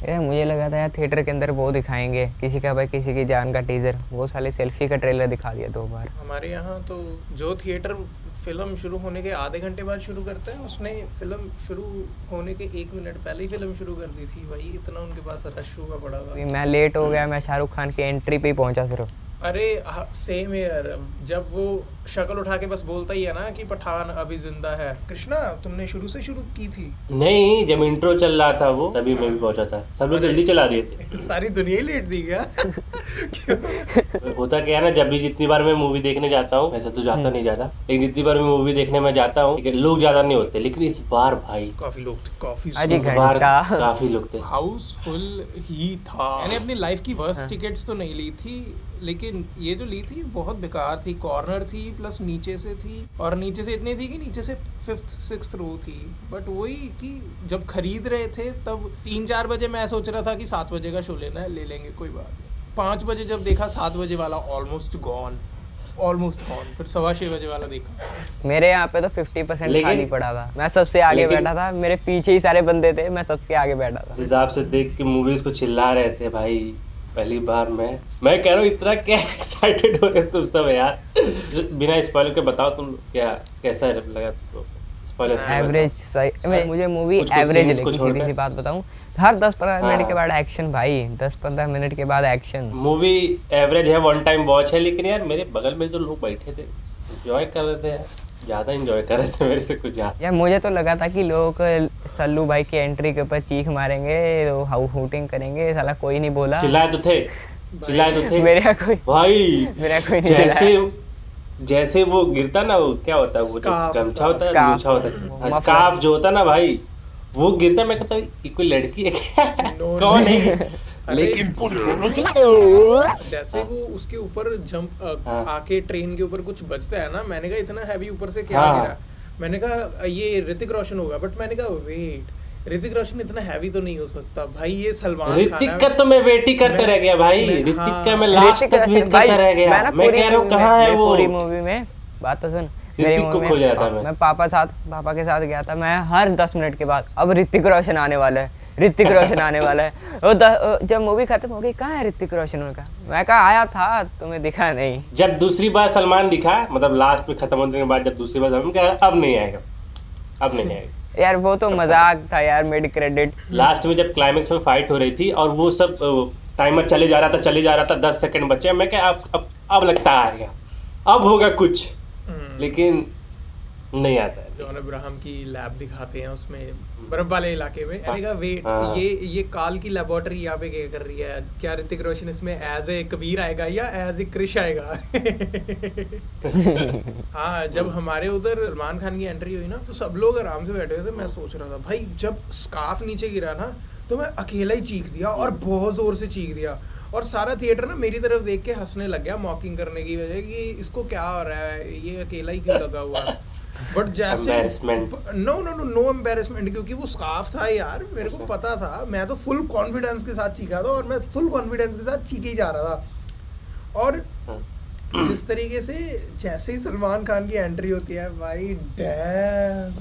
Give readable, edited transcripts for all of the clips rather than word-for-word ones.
यार मुझे लगा था यार थिएटर के अंदर वो दिखाएंगे किसी का भाई किसी की जान का टीजर, वो साले सेल्फी का ट्रेलर दिखा दिया 2 बार। हमारे यहाँ तो जो थिएटर फिल्म शुरू होने के आधे घंटे बाद शुरू करता है, उसने फिल्म शुरू होने के 1 मिनट पहले ही फिल्म शुरू कर दी थी भाई, इतना उनके पास रश हुआ पड़ा था। मैं लेट हो गया, मैं शाहरुख खान की एंट्री पे ही पहुंचा सिर्फ। अरे सेम यार, जब वो शक्ल उठा के बस बोलता ही है ना कि पठान अभी जिंदा है। कृष्णा तुमने शुरू से शुरू की थी? नहीं, जब इंट्रो चल रहा था वो तभी मैं भी पहुंचा था। सब लोग जल्दी चला दिए थे। सारी दुनिया ही लेट दी क्या? होता क्या है ना, जब भी जितनी बार मैं मूवी देखने जाता हूँ, वैसे तो जाता नहीं ज्यादा, लेकिन जितनी बार मैं मूवी देखने में जाता हूँ लोग ज्यादा नहीं होते, लेकिन इस बार भाई काफी लोग थे, काफी इस बार काफी लोग थे। हाउसफुल ही था। मैंने अपनी लाइफ की वर्स्ट टिकट्स तो नहीं ली थी, लेकिन ये जो ली थी बहुत बेकार थी। कॉर्नर थी प्लस नीचे से थी, और नीचे से इतनी थी कि नीचे से 5th 6th रो थी। बट वही कि जब खरीद रहे थे तब 3-4 बजे मैं सोच रहा था कि 7 बजे का शो लेना है, ले लेंगे कोई बात नहीं। 5 बजे जब देखा 7 बजे वाला ऑलमोस्ट गॉन, फिर 6:15 बजे वाला देखा। मेरे यहाँ पे तो 50% खाली पड़ा था, मैं सबसे आगे बैठा था, मेरे पीछे ही सारे बंदे थे, मैं सबके आगे बैठा था। हिसाब से देख के मूवीज को चिल्ला रहे थे भाई। पहली बार मैं कह रहा हूँ, इतना क्या एक्साइटेड हो रहे तुम सब यार। बिना स्पॉइलर के बताओ तुम क्या कैसा लगा तुमको? स्पॉइलर एवरेज सही, मुझे मूवी एवरेज लगी। सीधी सी बात बताऊं, हर 10-15 मिनट के बाद एक्शन भाई, 10-15 मिनट के बाद एक्शन। मूवी एवरेज है, वन टाइम वॉच है, लेकिन यार मेरे बगल में जो लोग बैठे थे एंजॉय कर रहे थे यार, ज़्यादा एंजॉय कर रहे थे मेरे से कुछ ज़्यादा। यार मुझे तो लगा था कि लोग सल्लू भाई की एंट्री के ऊपर चीख मारेंगे, हूटिंग करेंगे, साला कोई नहीं बोला। चिल्लाए तो थे मेरा कोई भाई, मेरा कोई नहीं जैसे वो गिरता ना, वो क्या होता है, वो जो गमछा होता है, गमछा होता है, स्कार्फ जो होता है ना भाई, वो गिरता, मैं कहता हूँ कोई लड़की है क्या? कौन है? लेकिन जैसे वो उसके ऊपर जंप आके ट्रेन के ऊपर कुछ बजता है ना, मैंने कहा इतना हैवी ऊपर से क्या गिरा। मैंने कहा ये ऋतिक रोशन होगा, बट मैंने कहा वेट, ऋतिक रोशन इतना हैवी तो नहीं हो सकता भाई, ये सलमान खान। ऋतिक का तो मैं वेट ही करते रह गया भाई, ऋतिक का मैं लास्ट तक वेट करता रह गया। मैं कह रहा हूँ कहाँ है वो पूरी मूवी में। बात तो सुन, ऋतिक को खोज रहा था मैं पापा के साथ गया था, मैं हर 10 मिनट के बाद अब ऋतिक रोशन आने वाला है, ऋतिक रोशन आने वाला है। जब मूवी खत्म हो गई, कहाँ है ऋतिक रोशन उनका? मैं कहा आया था, तुम्हें दिखा नहीं। जब दूसरी बार सलमान दिखा, मतलब लास्ट में खत्म होने के बाद जब दूसरी बार सलमान कहा अब नहीं आएगा, अब नहीं आएगा यार वो तो मजाक था यार, मिड क्रेडिट। लास्ट में जब क्लाइमेक्स में फाइट हो रही थी और वो सब टाइमर चले जा रहा था 10 सेकंड बचे, मैं क्या अब लगता आएगा, अब होगा कुछ, लेकिन नहीं आता है। जॉन अब्राहम की लैब दिखाते हैं उसमें बर्फ वाले इलाके में। मैंने कहा वेट, ये काल की लेबोरेटरी यहाँ पे क्या कर रही है? क्या ऋतिक रोशन इसमें एज ए कबीर आएगा या एज ए क्रिश आएगा? हाँ, जब हमारे उधर सलमान खान की एंट्री हुई ना, तो सब लोग आराम से बैठे थे। मैं सोच रहा था भाई, जब स्कार्फ नीचे गिरा ना, तो मैं अकेला ही चीख दिया, और बहुत जोर से चीख दिया, और सारा थिएटर ना मेरी तरफ देख के हंसने लग गया, मॉकिंग करने की वजह कि इसको क्या हो रहा है, ये अकेला ही क्यों लगा हुआ है। बट जैसे नो एम्बैरेसमेंट, क्योंकि वो स्कार्फ था यार, मेरे को पता था, मैं तो फुल कॉन्फिडेंस के साथ चीखा था, और मैं फुल कॉन्फिडेंस के साथ चीखे ही जा रहा था। और जिस तरीके से जैसे ही सलमान खान की एंट्री होती है भाई, डैम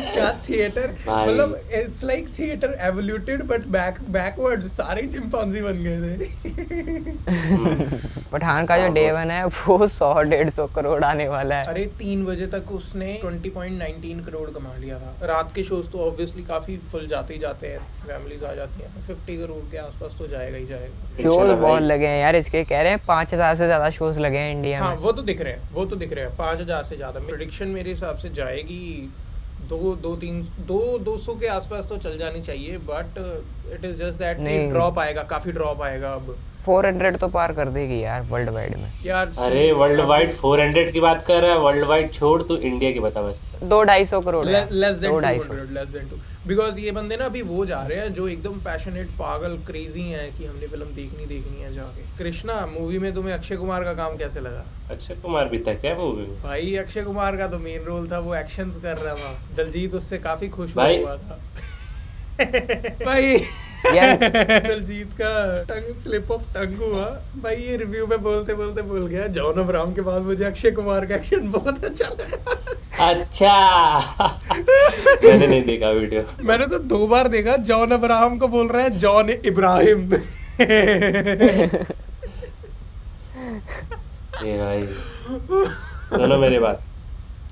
क्या थिएटर, मतलब it's like theatre evoluted but backward, सारे चिंपांजी बन गए थे। पठान का जो डे 1 है वो 100-150 करोड़ आने वाला है। अरे 3 बजे तक उसने 20.19 करोड़ कमा लिया था। रात के शोज तो ऑब्वियसली काफी फुल जाते ही जाते हैं, फैमिलीज आ जाती हैं, 50 करोड़ के आसपास तो जाएगा ही जाएगा। शोज बहुत लगे हैं यार इसके, कह रहे हैं 5000 से ज्यादा शोज लगे हैं इंडिया में। हाँ, वो तो दिख रहे हैं 5000 से ज्यादा। प्रेडिक्शन मेरे हिसाब से जाएगी 200 के आसपास तो चल जानी चाहिए, but it is just that drop आएगा, काफी ड्रॉप आएगा। अब 400 तो पार कर देगी यार वर्ल्ड वाइड में यार। अरे वर्ल्ड वाइड 400 की बात कर रहा है, वर्ल्ड वाइड छोड़, तो इंडिया की बता बस। 200-250 करोड़, लेस देन 2, बिकॉज ये बंदे ना अभी वो जा रहे हैं जो एकदम पैशनेट पागल क्रेजी हैं कि हमने फिल्म देखनी है जाके। कृष्णा, मूवी में तुम्हें अक्षय कुमार का काम कैसे लगा? अक्षय कुमार भी था क्या मूवी में? भाई अक्षय कुमार का तो मेन रोल था, वो एक्शंस कर रहा था, दलजीत उससे काफी खुश हुआ था भाई। यार दलजीत का टंग स्लिप ऑफ टंग हुआ भाई, ये रिव्यू में बोलते बोलते भूल गया। जॉन अब्राहम के बाद मुझे अक्षय कुमार का एक्शन बहुत अच्छा लगा। अच्छा मैंने नहीं देखा वीडियो। मैंने तो 2 बार देखा, जॉन अब्राहम को बोल रहा है जॉन इब्राहिम। ये भाई सुनो मेरी बात।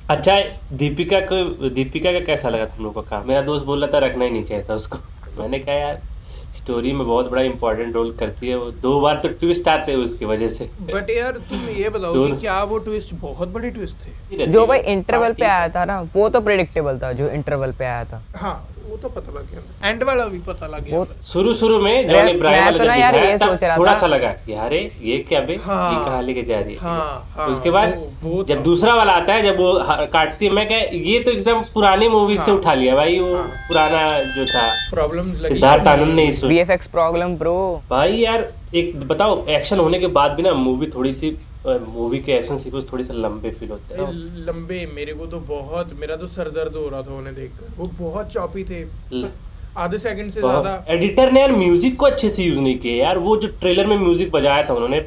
अच्छा दीपिका का कैसा लगा तुम लोगों का? मेरा दोस्त बोल रहा था रखना ही नहीं चाहिए था उसको। मैंने कहा यार स्टोरी में बहुत बड़ा इंपॉर्टेंट रोल करती है वो, 2 बार तो ट्विस्ट आते हैं उसकी वजह से। बट यार तुम ये बताओ कि क्या वो ट्विस्ट बहुत बड़े ट्विस्ट थे? जो भाई इंटरवल पे आया था ना वो तो प्रेडिक्टेबल था, जो इंटरवल पे आया था। हाँ वो तो पता लग गया, एंड वाला भी पता लग गया। शुरू में जॉन इब्राहिम मैं वाला तो जब ना यार दिखाया ये तब सोच रहा थोड़ा था। सा लगा कि अरे ये क्या बे, हाँ, ये कहाँ लेके जा रही है। हाँ, उसके बाद वो जब दूसरा वाला आता है, जब वो काटती है, मैं क्या ये तो एकदम पुरानी मूवी से उठा लिया भाई, वो पुराना जो था प्रॉब्लम लगी सिद्धार्थ आनंद ने इस वीएफएक्स प्रॉब्लम ब्रो। भाई यार एक बताओ, एक्शन होने के बाद भी ना मूवी के एक्शन सीक्वेंस थोड़ी सा लंबे फील होते हैं। लंबे मेरे को तो बहुत, मेरा तो सर दर्द हो रहा था उन्हें देखकर, वो बहुत चॉपी थे, आधे सेकंड से ज्यादा। एडिटर ने यार म्यूजिक को अच्छे से यूज नहीं किया यार, वो जो ट्रेलर में म्यूजिक बजाया था उन्होंने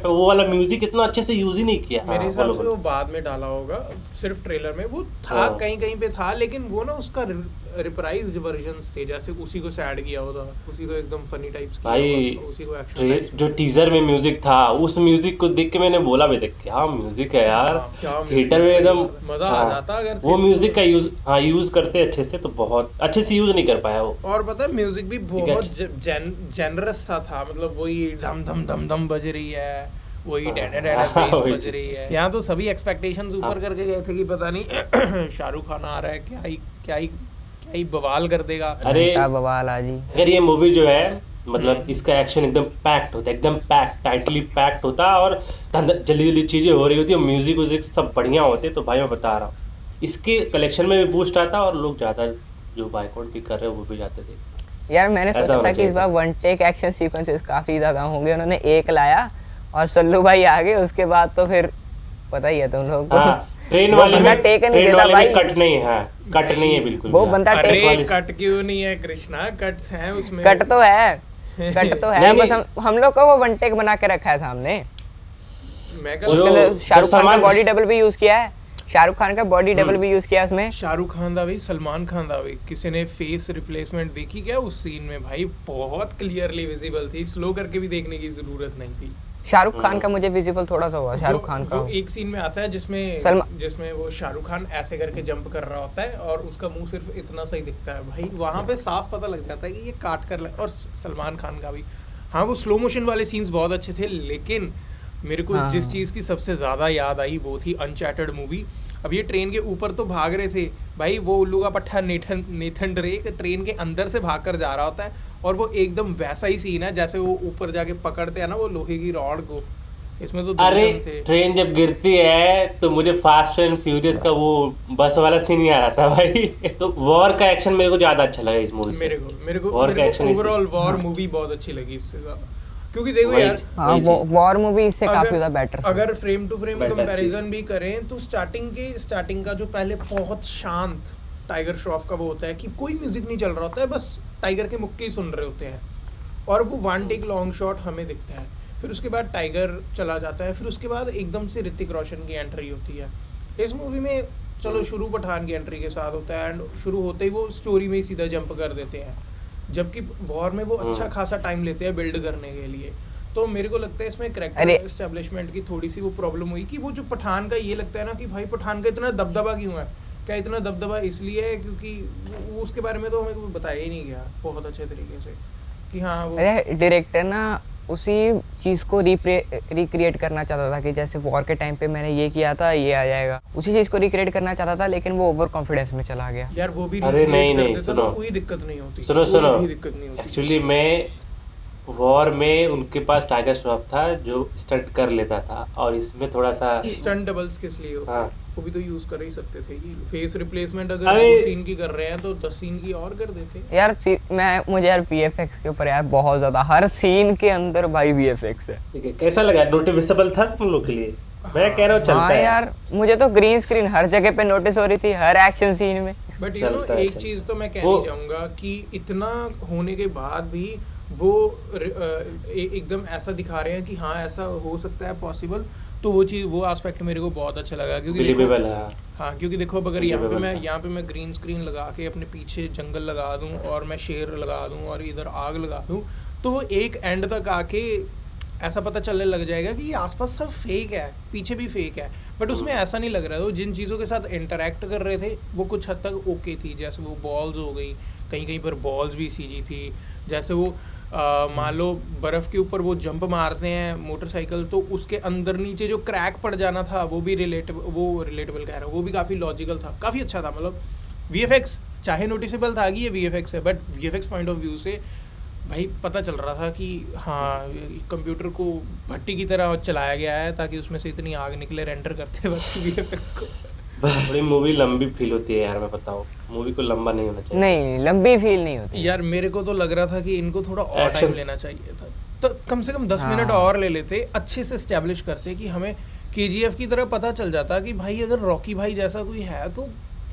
वो वाला म्यूजिक इतना अच्छे से यूज ही नहीं किया। मेरे हिसाब से वो बाद में डाला होगा, सिर्फ ट्रेलर में वो था, कहीं कहीं पे था, लेकिन वो ना उसका रिप्राइज्ड वर्जन्स थे, जैसे उसी को सैड किया होता, उसी को एकदम फनी टाइप्स किया भाई होता, उसी को एक्शन जो टीजर में म्यूजिक था, उस म्यूजिक को देख के मैंने बोला भी देख क्या म्यूजिक है यार, थिएटर में एकदम मजा आ जाता अगर वो म्यूजिक का यूज करते अच्छे से, तो बहुत अच्छे से यूज नहीं कर पाया वो। और पता है म्यूजिक भी बहुत जेनरस सा था, मतलब वही धम धम धम धम बज रही है, वही डैडा बेस बज रही है। यहाँ तो सभी एक्सपेक्टेशंस ऊपर करके गए थे कि पता नहीं शाहरुख खान आ रहा है, क्या ही बवाल कर देगा। अरे बवाल आजी। अगर ये मूवी जो है मतलब इसका एक्शन एकदम पैक्ड होता है, एकदम टाइटली पैक्ड होता है, और जल्दी जल्दी चीजें हो रही होती है, म्यूजिक व्यूजिक सब बढ़िया होते, तो भाई मैं बता रहा हूँ इसके कलेक्शन में भी बूस्ट आता, और लोग ज्यादा जो बाइकआउट भी कर रहे हैं वो भी जाते थे। यार मैंने सोचा था कि इस बार वन टेक एक्शन सीक्वेंसेस काफी ज्यादा होंगे, उन्होंने एक लाया और सल्लू भाई आ गए, उसके बाद तो फिर पता ही है तुम लोग को। ट्रेन वाले में कट नहीं है, कट नहीं है बिल्कुल। वो बंदा कट क्यों नहीं है कृष्णा, कट्स हैं उसमें। कट तो है बस हम लोग को वो वन टेक बना के रखा है सामने। शाहरुख खान का बॉडी डबल भी यूज किया है, शाहरुख खान का बॉडी डबल भी यूज किया उसमें। शाहरुख खान दा भी, सलमान खान दा भी। किसी ने फेस रिप्लेसमेंट देखी क्या उस सीन में? भाई बहुत क्लियरली विजिबल थी, स्लो करके भी देखने की जरूरत नहीं थी। शाहरुख खान का मुझे विजिबल थोड़ा सा हुआ, शाहरुख खान का। वो एक सीन में आता है जिसमें वो शाहरुख खान ऐसे करके जंप कर रहा होता है और उसका मुंह सिर्फ इतना सा ही दिखता है, भाई वहां पे साफ पता लग जाता है कि ये काट कर। और सलमान खान का भी, हाँ वो स्लो मोशन वाले सीन्स बहुत अच्छे थे, लेकिन मेरे को जिस चीज़ की सबसे ज़्यादा याद आई वो थी अनचार्टेड मूवी। अब ये ट्रेन के ऊपर तो भाग रहे थे भाई, वो उल्लू का पट्टा नेथन ड्रेक ट्रेन के अंदर से भाग कर जा रहा होता है, और वो एकदम वैसा ही सीन है जैसे वो ऊपर जाके पकड़ते हैं ना वो लोहे की रॉड को। इसमें तो अरे ट्रेन जब गिरती है तो मुझे फास्ट एंड फ्यूरियस का वो बस वाला सीन ही आ रहा था भाई। तो वॉर का एक्शन मेरे को ज्यादा अच्छा लगा इस मूवी से। मेरे को ओवरऑल वॉर मूवी बहुत अच्छी लगी इससे ज्यादा, क्योंकि देखो यार वॉर मूवी इससे काफी ज्यादा बेटर। अगर फ्रेम टू फ्रेम कंपैरिजन भी करें तो स्टार्टिंग का जो पहले बहुत शांत टाइगर श्रॉफ का वो होता है कि कोई म्यूजिक नहीं चल रहा होता है, बस टाइगर के मुक्के ही सुन रहे होते हैं, और वो वन टेक लॉन्ग शॉट हमें दिखता है। फिर उसके बाद टाइगर चला जाता है, फिर उसके बाद एकदम से ऋतिक रोशन की एंट्री होती है इस मूवी में। चलो शुरू पठान की एंट्री के साथ होता है, एंड शुरू होते ही वो स्टोरी में ही सीधा जंप कर देते हैं, जबकि वॉर में वो अच्छा खासा टाइम लेते हैं बिल्ड करने के लिए। तो मेरे को लगता है इसमें कैरेक्टर एस्टेब्लिशमेंट की थोड़ी सी वो प्रॉब्लम हुई कि वो जो पठान का ये लगता है ना कि भाई पठान का इतना दबदबा क्यों है। क्या इतना दबदबा इसलिए है क्योंकि वो उसके बारे में तो हमें कोई बताया ही नहीं गया बहुत अच्छे तरीके से कि हाँ वो डायरेक्टर ना उसी चीज़ को रिक्रिएट करना चाहता था कि जैसे वॉर के टाइम पे मैंने ये किया था, ये आ जाएगा, उसी चीज़ को रिक्रिएट करना चाहता था, लेकिन वो ओवर कॉन्फिडेंस में चला गया। यार वो भी अरे नहीं सुनो, कोई दिक्कत नहीं होती, सुनो दिक्कत नहीं होती। एक्चुअली मैं वॉर में उनके पास टाइगर श्रॉफ था जो स्टंट कर लेता था, और इसमें थोड़ा सा स्टंट डबल्स किस लिए होते हैं? वो भी तो यूज कर ही सकते थे। ये फेस रिप्लेसमेंट अगर 2 सीन की कर रहे हैं तो 10 सीन की और कर देते यार। मुझे यार वीएफएक्स के ऊपर यार बहुत ज्यादा, हर सीन के अंदर भाई वीएफएक्स है। ठीक है, कैसा लगा? नोटिसेबल था तुम लोग के लिए? मैं कह रहा हूँ चलता है यार, मुझे तो ग्रीन स्क्रीन हर जगह पे नोटिस हो रही थी, हर एक्शन सीन में। बट यू नो चलता है, एक चलता चीज तो मैं वो- कहना चाहूंगा कि इतना होने के बाद भी वो एकदम ऐसा दिखा रहे हैं कि हाँ ऐसा हो सकता है पॉसिबल, तो वो चीज़ वो एस्पेक्ट मेरे को बहुत अच्छा लगा क्योंकि देखो बिलीवेबल है। हाँ क्योंकि देखो अब अगर Believable यहाँ पे मैं ग्रीन स्क्रीन लगा के अपने पीछे जंगल लगा दूँ और मैं शेर लगा दूँ और इधर आग लगा दूँ, तो वो एक एंड तक आके ऐसा पता चलने लग जाएगा कि ये आसपास सब फेक है, पीछे भी फेक है। बट उसमें ऐसा नहीं लग रहा था। वो जिन चीज़ों के साथ इंटरेक्ट कर रहे थे वो कुछ हद तक ओके थी, जैसे वो बॉल्स हो गई, कहीं कहीं पर बॉल्स भी सीजी थी, जैसे वो मान लो बर्फ़ के ऊपर वो जंप मारते हैं मोटरसाइकिल, तो उसके अंदर नीचे जो क्रैक पड़ जाना था वो भी रिलेटेबल कह रहा हूँ, वो भी काफ़ी लॉजिकल था, काफ़ी अच्छा था। मतलब VFX चाहे नोटिसेबल था कि ये VFX है, but VFX point of view से भाई पता चल रहा था कि हाँ कंप्यूटर को भट्टी की तरह चलाया गया है ताकि उसमें से इतनी आग निकले रेंडर करते वक्त VFX को। बड़ी मूवी लंबी फील होती है यार, मैं बताऊँ मूवी को लंबा नहीं होना चाहिए। नहीं, लंबी फील नहीं होती यार मेरे को तो लग रहा था कि इनको थोड़ा और टाइम Actions- लेना चाहिए था, तो कम से कम 10 हाँ। मिनट और ले लेते, अच्छे से एस्टेब्लिश करते कि हमें KGF की तरह पता चल जाता कि भाई अगर रॉकी भाई जैसा कोई है तो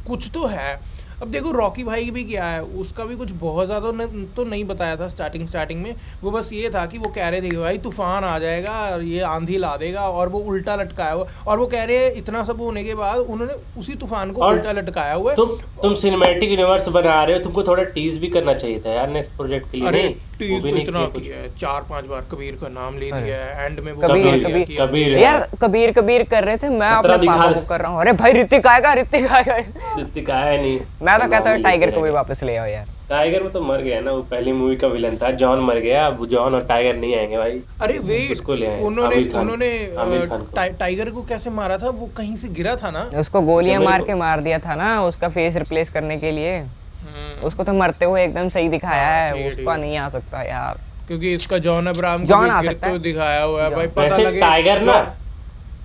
कुछ तो है। अब देखो रॉकी भाई भी क्या है, उसका भी कुछ बहुत ज़्यादा तो नहीं बताया था स्टार्टिंग में। वो बस ये था कि वो कह रहे थे कि भाई तूफान आ जाएगा, ये आंधी ला देगा, और वो उल्टा लटकाया हुआ, और वो कह रहे हैं इतना सब होने के बाद उन्होंने उसी तूफान को और उल्टा लटकाया हुआ है। तुम सिनेमैटिक यूनिवर्स बना रहे हो, तुमको थोड़ा टीज भी करना चाहिए था यार नेक्स्ट प्रोजेक्ट के लिए। अरे नहीं, वो टीज भी तो नहीं इतना किया कुछ। किया है, 4-5 बार कबीर का नाम ले अरे। लिया है, एंड में वो कबीर कबीर कबीर कबीर यार कबीर कर रहे थे, मैं खतरा अपने दिखा पापा रहे- को कर रहा हूँ, अरे भाई ऋतिक आएगा ऋतिक आया नहीं। मैं तो कहता हूँ नाम टाइगर लेते को भी रहेंगे। वापस ले आओ यार। टाइगर वो तो मर गया ना, वो पहली मूवी का विलन था। जॉन मर गया, अब जॉन और टाइगर नहीं आएंगे भाई। अरे वेट, उसको ले आए, उन्होंने आमिर खान को। टाइगर को कैसे मारा था? वो कहीं से गिरा था ना। उसको गोलियां मेरे मार को- के मार दिया था ना, उसका फेस रिप्लेस करने के लिए। हम्म, उसको तो मरते हुए एकदम सही दिखाया हाँ, ठीक है, है, उसका ठीक है। नहीं आ सकता यार। क्योंकि इसका जॉन अब्राहम को जॉन भी आ गिरते सकता हुए है। दिखाया हुआ है भाई, पता वैसे लगे टाइगर ना,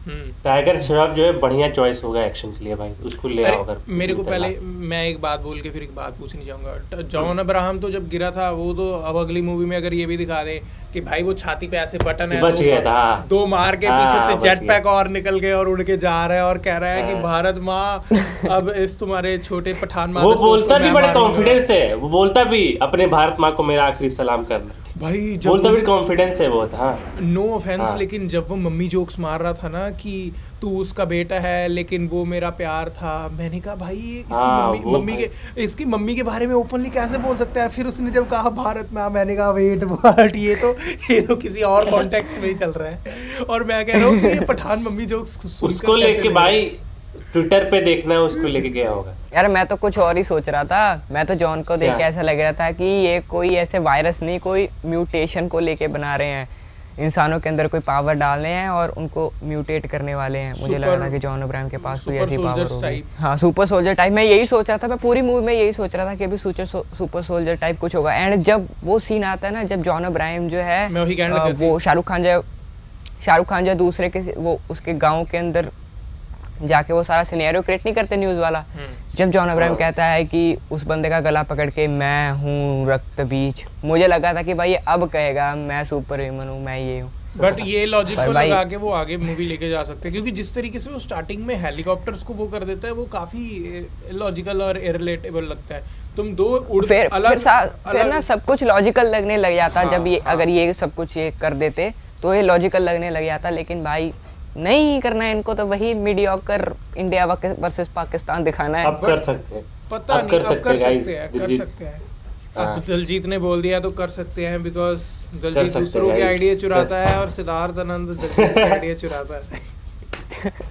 हम्म। टाइगर श्रॉफ जो है बढ़िया चॉइस होगा एक्शन के लिए भाई, उसको ले आओ अगर अरे मेरे को किसी पहले तरह। मैं एक बात बोल के फिर एक बात पूछनी चाहूंगा। जॉन अब्राहम तो जब गिरा था, वो तो अब अगली मूवी में अगर ये भी दिखा दे कि भाई वो छाती पे ऐसे बटन है, बच गया था, हाँ। दो मार के हाँ, पीछे से बच जेट गया। पैक और निकल गए और उड़ के जा रहा है और कह रहा है कि हाँ। भारत माँ अब इस तुम्हारे छोटे पठान वो मादरचोद को बोलता भी मैं बड़े मारूंगा। कॉन्फिडेंस है, वो बोलता भी अपने भारत माँ को मेरा आखिरी सलाम करना, भाई बोलता भी जब कॉन्फिडेंस है बहुत। हाँ नो ऑफेंस, हाँ। लेकिन जब वो मम्मी जोक्स मार रहा था ना कि तू उसका बेटा है लेकिन वो मेरा प्यार था, मैंने कहा भाई इसकी हाँ, मम्मी वो मम्मी के इसकी मम्मी के बारे में ओपनली कैसे बोल सकता है? फिर उसने जब कहा भारत में, मैंने कहा वेट बट ये तो किसी और कॉन्टेक्स्ट में ही चल रहा है। और मैं कह रहा हूँ कि ये पठान मम्मी जोक्स उसको लेके भाई ट्विटर पे देखना है, उसको लेके गया होगा। यार मैं तो कुछ और ही सोच रहा था, मैं तो जॉन को देख के क्या? ऐसा लग रहा था कि ये कोई ऐसे वायरस नहीं, कोई म्यूटेशन को लेके बना रहे हैं, इंसानों के अंदर कोई पावर डालने हैं और उनको म्यूटेट करने वाले हैं। मुझे लग रहा था कि जॉन अब्राहम के पास कोई सुपर ऐसी पावर सोल्जर्स होगी। टाइप। हाँ सुपर सोल्जर टाइप, मैं यही सोच रहा था, मैं पूरी मूवी में यही सोच रहा था कि अभी सुपर सोल्जर टाइप कुछ होगा। एंड जब वो सीन आता है ना, जब जॉन अब्राहम जो है मैं वही कहने लगा वो शाहरुख खान जो दूसरे के वो उसके गाँव के अंदर जाके वो सारा सिनेरियो क्रिएट नहीं करते न्यूज़ वाला, जब जॉन अब्राहम कहता है कि उस बंदे का गला पकड़ के मैं हूँ रक्त बीज, मुझे लगा था कि भाई ये अब कहेगा मैं सुपर ह्यूमन हूँ, मैं ये हूँ। बट ये लॉजिक पर को भाई- लगा के वो आगे मूवी लेके जा सकते हैं, क्योंकि जिस तरीके से वो स्टार्टिंग में हेलीकॉप्टर्स को वो कर देता है वो काफी लॉजिकल और इरिलेटेबल लगता है। तुम दो फिर ना सब कुछ लॉजिकल लगने लग जाता। हाँ, जब ये हाँ। अगर ये सब कुछ ये कर देते तो ये लॉजिकल लगने लग जाता, लेकिन भाई नहीं करना है इनको, तो वही मीडियोकर इंडिया वर्सेस पाकिस्तान दिखाना है। अब कर सकते हैं, पता अब नहीं, कर अब सकते कर हैं सकते guys, हैं, कर दिलजीत। सकते हैं। हाँ। अब दिलजीत ने बोल दिया तो कर सकते हैं, बिकॉज कर दिलजीत सकते दूसरों हैं के guys। आइडिया चुराता है और सिद्धार्थ आनंद दिलजीत के आइडिया चुराता है।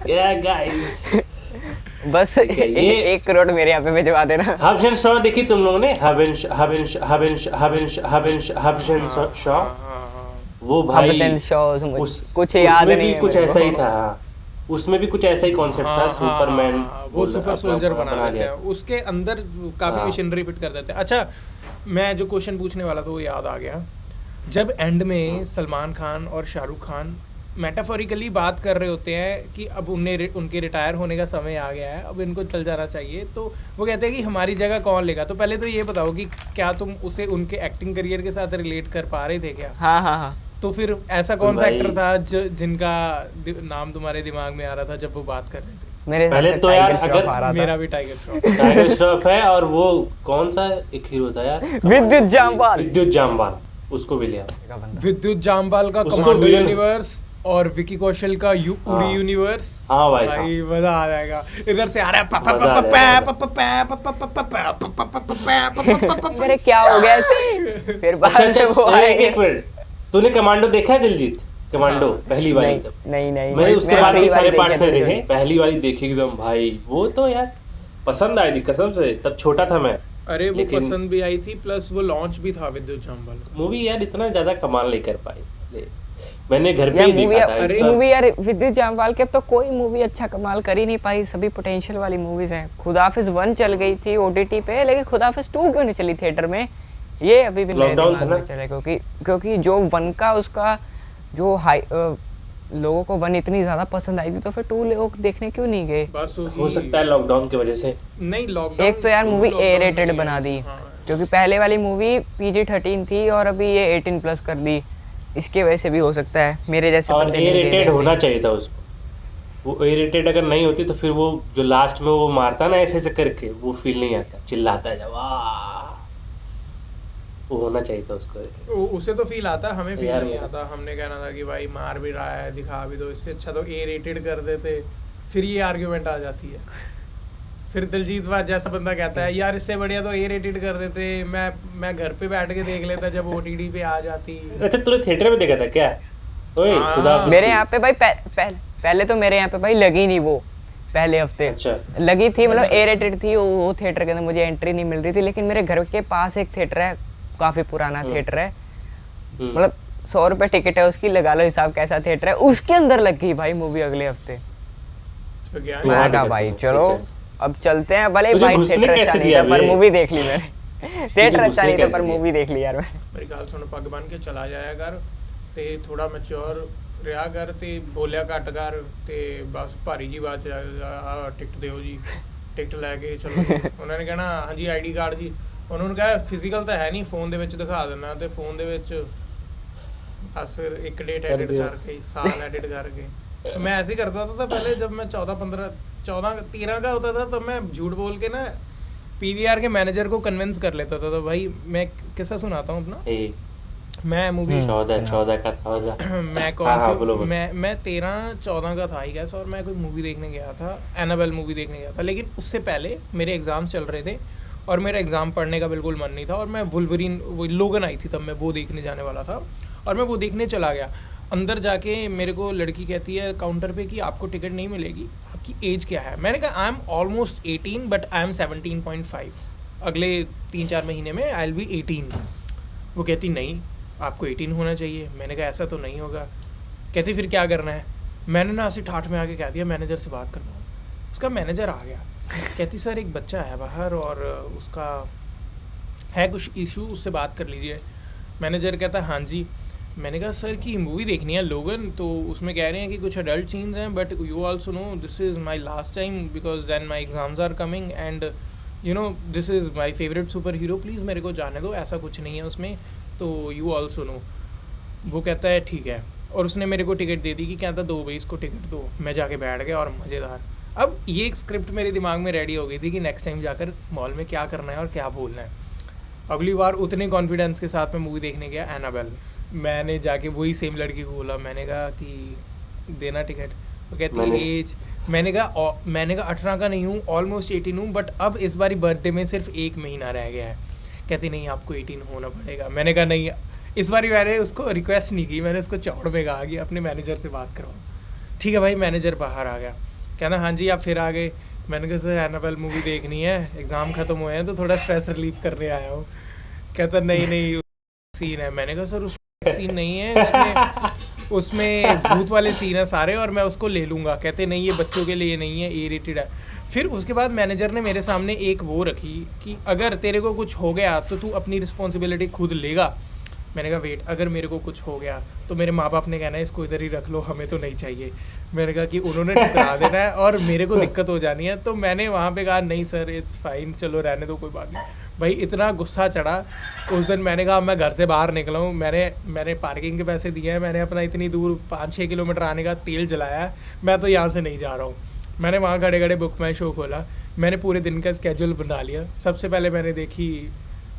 क्या गाइस, बस है, ये- 1 करोड़ मेरे यहाँ पे भिजवा देना। हबशन शॉ देखी तुम लोगों ने? हबशन शॉ, वो भाई हबशन शॉ कुछ याद उसमें नहीं भी है कुछ मेरे को। ऐसा ही था। उसमें भी कुछ ऐसा ही कॉन्सेप्ट था, सुपरमैन वो सुपर सोल्जर बना देते दिया। हैं, उसके अंदर काफी हाँ। मशीनरी फिट कर देते हैं। अच्छा, मैं जो क्वेश्चन पूछने वाला था वो याद आ गया। जब एंड में सलमान खान और शाहरुख खान मेटाफोरिकली बात कर रहे होते हैं कि अब उनके रिटायर होने का समय आ गया है, अब इनको चल जाना चाहिए, तो वो कहते हैं कि हमारी जगह कौन लेगा। तो पहले तो ये बताओ कि क्या तुम उसे उनके एक्टिंग करियर के साथ रिलेट कर पा रहे थे क्या? हाँ हाँ हाँ। तो फिर ऐसा कौन सा भाई- एक्टर था जिनका नाम तुम्हारे दिमाग में आ रहा था जब वो बात कर रहे थे? मेरे हिसाब पहले से तो यार टाइगर श्रॉफ अगर आ रहा था। मेरा भी टाइगर श्रॉफ। टाइगर श्रॉफ है, और वो कौन सा एक हीरो था यार, विद्युत जामवाल। विद्युत जामवाल, उसको भी लिया। विद्युत जामवाल का उसको कमांडो villain- यूनिवर्स और विकी कौशल का उड़ी हाँ। यूनिवर्स। हाँ भाई, भाई मजा आ जाएगा। इधर से आ रहा मजा है मेरे क्या हो गया ऐसे? फिर बाद अच्छा में वो अच्छा, आए। एक मिनट, तूने कमांडो देखा है दिलजीत? कमांडो हाँ। पहली वाली नहीं तब नहीं मैंने उसके बाद पहली के सारे बार पार्ट्स देखे नहीं थे। देखे, पहली वाली देखी एकदम भाई, वो तो यार पसंद आई थी कसम से, तब छोटा था मैं। अरे वो लेकिन- पसंद भी आई थी, प्लस वो लॉन्च भी था विद्युत जामवाल का। मूवी यार इतना ज्यादा कमाल नहीं कर पाई, मैंने घर पे यार ही मूवी देखा था इसका। मूवी यार विद्युत जामवाल के अब तो कोई मूवी अच्छा कमाल कर ही नहीं पाई, सभी पोटेंशियल वाली मूवीज हैं। खुदाफिज 1 चल गई थी ओटीटी पे, लेकिन खुदाफिज 2 क्यों नहीं चली थिएटर में, ये अभी भी मेरे लॉकडाउन दिमाग था में ना? चल रहा है। क्योंकि जो 1 का उसका जो हाई लोगों को 1 इतनी ज्यादा पसंद आई थी, तो फिर 2 लोग देखने क्यों नहीं गए? बस हो सकता है लॉकडाउन की वजह से। नहीं लॉकडाउन। एक तो यार मूवी ए रेटेड बना दी, हाँ। क्योंकि पहले वाली मूवी PG-13 थी और अभी ये 18+ कर दी, इसके वजह से भी हो सकता है मेरे जैसे और बंदे ए नहीं गए रेटेड देखने। होना चाहिए था उसको, वो ए रेटेड अगर नहीं होती तो फिर वो जो लास्ट में वो मारता ना ऐसे ऐसे करके, वो फील नहीं आता, चिल्लाता है जब वाह, वो होना चाहिए था उसको। उसे तो फील आता, हमें फील यार नहीं वो- आता। हमने कहना था कि भाई मार भी रहा है, दिखा भी दो, इससे अच्छा तो ए रेटेड कर देते। फिर ये आर्ग्यूमेंट आ जाती है। फिर दिलजीत वाज जैसा बंदा कहता है यार इससे बढ़िया तो ए रेटेड कर देते, मैं घर पे बैठ के देख लेता जब ओटीटी पे आ जाती। अच्छा तूने थिएटर में देखा था क्या? ओए हाँ। खुदा हाफिज़ मेरे की। यहाँ पे भाई पहले तो मेरे यहाँ पे भाई लगी नहीं वो, पहले हफ्ते अच्छा। लगी थी, मतलब ए रेटेड थी वो थिएटर के अंदर, मुझे एंट्री नहीं मिल रही थी। लेकिन मेरे घर के पास एक थिएटर है, काफी पुराना थिएटर है, मतलब 100 रुपए टिकट है उसकी, लगा लो हिसाब कैसा थिएटर है, उसके अंदर लग गई भाई मूवी अगले हफ्ते। तो क्या वहाँ मैं कहा टिकट भाई है, चलो ठीक है। अब चलते हैं, भले तुझे भाई घुसने थिएटर कैसे अच्छा नहीं दिया था पर बे? मूवी देख ली मैंने। थिएटर अच्छा घुसने नहीं था कैसे पर दिया? मूवी देख ली यार मैंने। मेरी गल सुन, पग बन के चला जाया कर ते थोड़ा मैच्योर ਰਿਹਾ ਕਰ ਤੇ ਬੋਲਿਆ ਘੱਟ ਕਰ ਤੇ ਬਸ ਭਾਰੀ ਜੀ ਬਾਤ ਆ ਟਿਕਟ ਦਿਓ ਜੀ, ਟਿਕਟ ਲੈ ਕੇ ਚਲੋ। ਉਹਨਾਂ ਨੇ ਕਹਿਣਾ ਹਾਂਜੀ ਆਈਡੀ ਕਾਰਡ ਜੀ, ਉਹਨਾਂ ਨੂੰ ਕਹਾ ਫਿਜ਼ੀਕਲ ਤਾਂ ਹੈ ਨਹੀਂ, ਫੋਨ ਦੇ ਵਿੱਚ ਦਿਖਾ ਦਿੰਦਾ, ਤੇ ਫੋਨ ਦੇ ਵਿੱਚ बस फिर एक डेट एडिट करके साल एडिट करके मैं ऐसे ही करता था पहले। जब मैं 13 का होता था तब मैं झूठ बोल के ना पीवीआर के मैनेजर को कन्विंस कर लेता था। तो भाई मैं किस्सा सुनाता हूँ अपना। मैं मूवी 14 का था मैं कौन सी मैं 13-14 का था ही गैस, और मैं कोई मूवी देखने गया था, एनाबेल मूवी देखने गया था। लेकिन उससे पहले मेरे एग्ज़ाम्स चल रहे थे और मेरा एग्ज़ाम पढ़ने का बिल्कुल मन नहीं था, और मैं वुल्वरीन वो लोगन आई थी तब, मैं वो देखने जाने वाला था और मैं वो देखने चला गया। अंदर जाके मेरे को लड़की कहती है काउंटर पे कि आपको टिकट नहीं मिलेगी, आपकी एज क्या है। मैंने कहा I am almost 18 but I am 17.5, अगले 3-4 महीने में आई विल बी 18। वो कहती नहीं आपको 18 होना चाहिए। मैंने कहा ऐसा तो नहीं होगा। कहती फिर क्या करना है। मैंने ना ऐसे ठाठ में आके कह दिया मैनेजर से बात करवाओ। उसका मैनेजर आ गया, कहती सर एक बच्चा है बाहर और उसका है कुछ इशू, उससे बात कर लीजिए। मैनेजर कहता हाँ जी। मैंने कहा सर की मूवी देखनी है लोगन, तो उसमें कह रहे हैं कि कुछ अडल्ट सीन्स हैं, but you also know this is my last time because then my exams are coming and you know this is my favourite super hero, please मेरे को जाने दो, ऐसा कुछ नहीं है उसमें, तो यू आल्सो नो। वो कहता है ठीक है, और उसने मेरे को टिकट दे दी कि कहता दो भाई इसको टिकट दो। मैं जाके बैठ गया और मज़ेदार। अब ये एक स्क्रिप्ट मेरे दिमाग में रेडी हो गई थी कि नेक्स्ट टाइम जाकर मॉल में क्या करना है और क्या बोलना है। अगली बार उतने कॉन्फिडेंस के साथ मैं मूवी देखने गया एनाबेल। मैंने जाके वही सेम लड़की को बोला, मैंने कहा कि देना टिकट। वो कहती है एज, मैंने कहा 18 का नहीं हूँ, ऑलमोस्ट 18 हूँ, बट अब इस बारी बर्थडे में सिर्फ 1 महीना रह गया है। कहती नहीं आपको 18 होना पड़ेगा। मैंने कहा नहीं, इस बारी मैंने उसको रिक्वेस्ट नहीं की, मैंने उसको चौड़ में कहा कि अपने मैनेजर से बात करवाओ। ठीक है भाई, मैनेजर बाहर आ गया, कहना हाँ जी आप फिर आ गए। मैंने कहा सर एनाबेल मूवी देखनी है, एग्ज़ाम ख़त्म हुए हैं तो थोड़ा स्ट्रेस रिलीफ करने आया हूँ। कहता नहीं सीन है। मैंने कहा सर उसमें सीन नहीं है, उसमें भूत वाले सीन है सारे और मैं उसको ले लूँगा। कहते नहीं ये बच्चों के लिए नहीं है, ए रेटेड है। फिर उसके बाद मैनेजर ने मेरे सामने एक वो रखी कि अगर तेरे को कुछ हो गया तो तू अपनी रिस्पॉन्सिबिलिटी खुद लेगा। मैंने कहा वेट, अगर मेरे को कुछ हो गया तो मेरे माँ बाप ने कहना है इसको इधर ही रख लो, हमें तो नहीं चाहिए। मैंने कहा कि उन्होंने ठुकरा देना है और मेरे को दिक्कत हो जानी है। तो मैंने वहाँ पे कहा नहीं सर इट्स फाइन, चलो रहने दो कोई बात नहीं। भाई इतना गुस्सा चढ़ा उस दिन, मैंने कहा मैं घर से बाहर निकला हूँ, मैंने पार्किंग के पैसे दिए हैं, मैंने अपना इतनी दूर 5-6 किलोमीटर आने का तेल जलाया है, मैं तो यहाँ से नहीं जा रहा हूँ। मैंने वहाँ खड़े खड़े बुक माई शो खोला, मैंने पूरे दिन का स्केड्यूल बना लिया। सबसे पहले मैंने देखी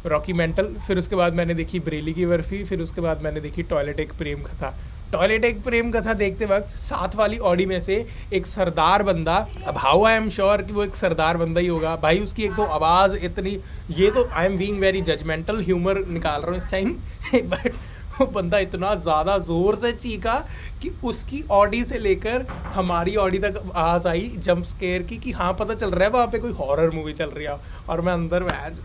रॉकी मेंटल, फिर उसके बाद मैंने देखी बरेली की बर्फी, फिर उसके बाद मैंने देखी टॉयलेट एक प्रेम कथा। टॉयलेट एक प्रेम कथा देखते वक्त साथ वाली ऑडी में से एक सरदार बंदा, अब हाउ आई एम श्योर कि वो एक सरदार बंदा ही होगा भाई, उसकी एक तो आवाज़ इतनी, ये तो I am being very judgmental, humour निकाल रहा हूँ इस टाइम बट वो बंदा इतना ज़्यादा ज़ोर से चीखा कि उसकी ऑडी से लेकर हमारी ऑडी तक आवाज़ आई जंप स्केयर की, कि हाँ पता चल रहा है वहाँ पे कोई हॉरर मूवी चल रही है। और मैं अंदर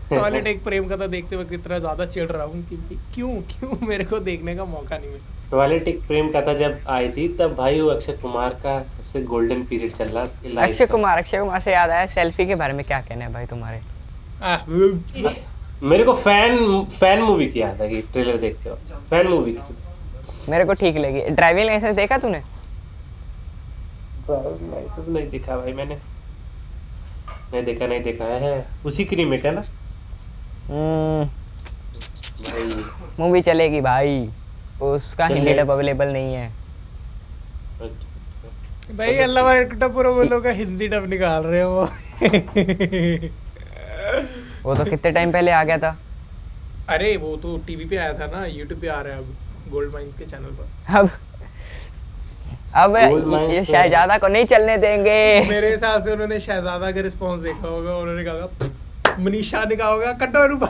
टॉयलेट एक प्रेम कथा देखते वक्त इतना ज़्यादा चिढ़ रहा हूँ कि भाई क्यों मेरे को देखने का मौका नहीं मिला। टॉयलेट एक प्रेम कथा जब आई थी तब भाई वो अक्षय कुमार का सबसे गोल्डन पीरियड चल रहा था। अक्षय कुमार से याद आया, सेल्फी के बारे में क्या कहना है भाई तुम्हारे? मेरे को फैन मूवी की याद है कि ट्रेलर देखते हो, फैन मूवी की मेरे को ठीक लगी। ड्राइविंग लाइसेंस देखा तूने? नहीं देखा भाई मैंने, नहीं देखा है। उसी की रीमेक है ना भाई? मूवी चलेगी भाई, उसका हिंदी डब अवेलेबल नहीं है भाई। अल्लाह टपुरो बोलो का हिंदी डब निकाल रहे हो वो तो कितने टाइम पहले आ गया था। अरे वो तो टीवी पे आया था ना, यूट्यूब पे आ रहा है अब गोल्ड माइंस के चैनल पर। अब ये शहजादा को नहीं चलने देंगे। मेरे हिसाब से उन्होंने शहजादा का रिस्पांस देखा होगा, उन्होंने कहा मनीषा ने कहा होगा कटो।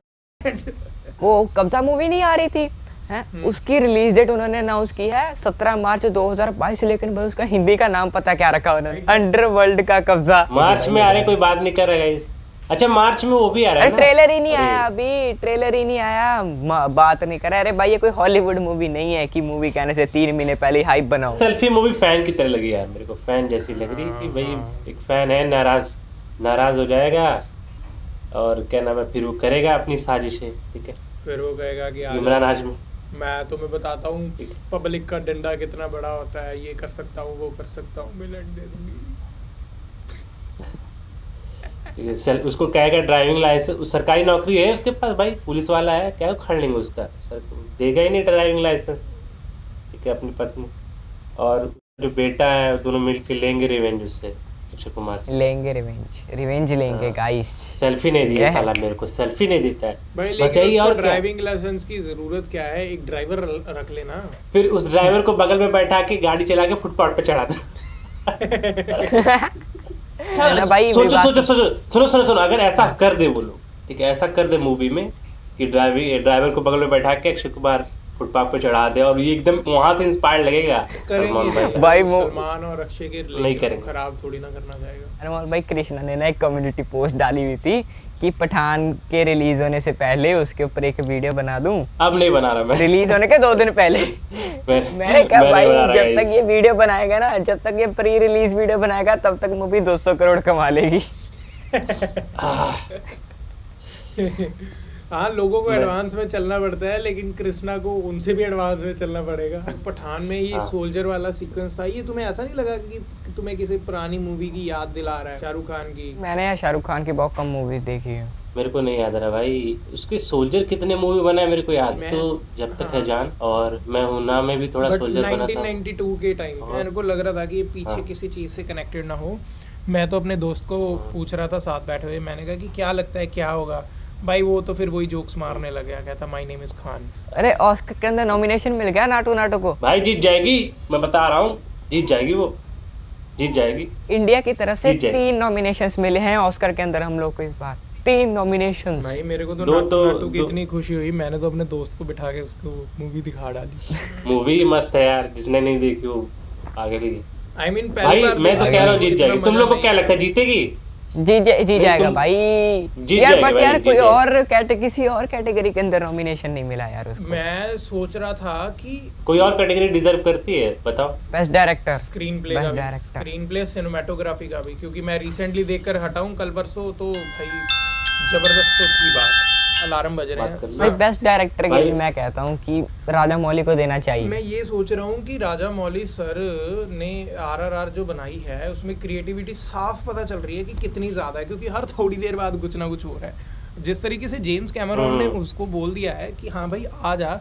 वो कब्जा मूवी नहीं आ रही थी है? उसकी रिलीज डेट उन्होंने अनाउंस की है 17 मार्च 2022, लेकिन भाई उसका हिंदी का नाम पता क्या रखा उन्होंने? अंडरवर्ल्ड का कब्जा। मार्च में आ रहे, कोई बात नहीं कर रहा गाइस। अच्छा मार्च में वो भी आ रहा है ना? ट्रेलर ही नहीं आया अभी, ट्रेलर ही नहीं आया, बात नहीं कर रहा। अरे भाई ये कोई हॉलीवुड मूवी नहीं है कि मूवी कहने से 3 महीने पहले हाइप बनाओ। सेल्फी मूवी फैन की तरह लगी यार मेरे को, फैन जैसी लग रही कि भाई एक फैन है, नाराज हो जाएगा और क्या नाम है, फिर वो करेगा अपनी साजिशें, ठीक है, फिर वो कहेगा कि इमरान हाशमी मैं तुम्हें बताता हूँ पब्लिक का डंडा कितना बड़ा होता है, ये कर सकता हूँ वो कर सकता हूँ, मिनट दे दूंगी। उसको कहेगा ड्राइविंग लाइसेंस, सरकारी नौकरी है उसके पास भाई, पुलिस वाला है, क्या उखाड़ लेंगे उसका, सर देगा ही नहीं ड्राइविंग लाइसेंस, ठीक है, अपनी पत्नी और जो बेटा है दोनों मिलकर लेंगे रिवेंज उससे, अक्षय कुमार से लेंगे रिवेंज लेंगे गाइस। सेल्फी नहीं दी साला, मेरे को सेल्फी नहीं देता है भाई, बस यही। और ड्राइविंग लाइसेंस की जरूरत क्या है, एक ड्राइवर रख लेना, फिर उस ड्राइवर को बगल में बैठा के गाड़ी चला के फुटपाथ पे चढ़ा दो। भाई सुनो, अगर ऐसा कर दे वो लोग, ठीक है, ऐसा कर दे मूवी में कि ड्राइवर को बगल में बैठा के अक्षय कुमार फुटपाथ पे चढ़ा दे और ये एकदम वहां से इंस्पायर लगेगा भाई। सलमान और अक्षय के रिलेशन को खराब थोड़ी ना करना चाहेगा। अनमोल भाई, कृष्णा ने ना एक कम्युनिटी पोस्ट डाली हुई थी कि पठान के रिलीज होने से पहले उसके ऊपर एक वीडियो बना दूं। अब नहीं बना रहा मैं, रिलीज होने के 2 दिन पहले मैंने कहा भाई जब तक ये वीडियो बनाएगा ना, जब तक ये प्री रिलीज वीडियो बनाएगा तब तक मूवी 200 करोड़ कमा लेगी। हाँ, लोगों को एडवांस में चलना पड़ता है, लेकिन कृष्णा को उनसे भी एडवांस में चलना पड़ेगा। पठान में ही सोल्जर वाला सीक्वेंस था, ये तुम्हें ऐसा नहीं लगा कि तुम्हें किसी पुरानी मूवी की याद दिला रहा है? शाहरुख खान की। मैंने यार शाहरुख खान की बहुत कम मूवीज देखी है, मेरे को नहीं याद रहा भाई उसके सोल्जर कितने मूवी बनाए मेरे को याद तो जब तक है जान, और मैं हूं ना में भी थोड़ा सोल्जर बना था 1992 के टाइम पे। मेरे को लग रहा था कि ये पीछे किसी चीज से कनेक्टेड ना हो। मैं तो अपने दोस्त को पूछ रहा था साथ बैठे हुए, मैंने कहा कि क्या लगता है क्या होगा भाई, वो तो फिर वही जोक्स मारने लग गया, कहता माय नेम इज खान। अरे ऑस्कर के अंदर नॉमिनेशन मिल गया नाटो को। भाई जीत जाएगी, मैं बता रहा हूँ जीत जाएगी, वो जीत जाएगी। इंडिया की तरफ से 3 नॉमिनेशंस मिले हैं ऑस्कर के अंदर हम लोग को इस बार, 3 नॉमिनेशंस। भाई मेरे को तो नाटो की इतनी खुशी हुई, मैंने तो अपने दोस्त को बिठा के उसको मूवी दिखा डाली। मूवी मस्त है यार, जिसने नहीं देखी वो आगे ली। आई मीन भाई मैं तो कह रहा हूँ जीत जाएगी। तुम लोग को क्या लगता है जीतेगी? जी जाएगा भाई यार, बट यार कोई और किसी और कैटेगरी के अंदर नॉमिनेशन नहीं मिला यार उसको। मैं सोच रहा था कि कोई और कैटेगरी डिजर्व करती है, बताओ। Best director, screen play, cinematography का भी, क्योंकि मैं रिसेंटली देखकर हटा हूं कल परसों, तो भाई जबरदस्त की बात। अलार्म बज रहे हैं भाई। बेस्ट डायरेक्टर के लिए मैं कहता हूँ कि राजा मौली को देना चाहिए। मैं ये सोच रहा हूँ कि राजा मौली सर ने RRR जो बनाई है उसमें क्रिएटिविटी साफ पता चल रही है कि कितनी ज़्यादा है, क्योंकि हर थोड़ी देर बाद कुछ ना कुछ हो रहा है। जिस तरीके से जेम्स कैमरॉन ने उसको बोल दिया है कि हाँ भाई आ जा,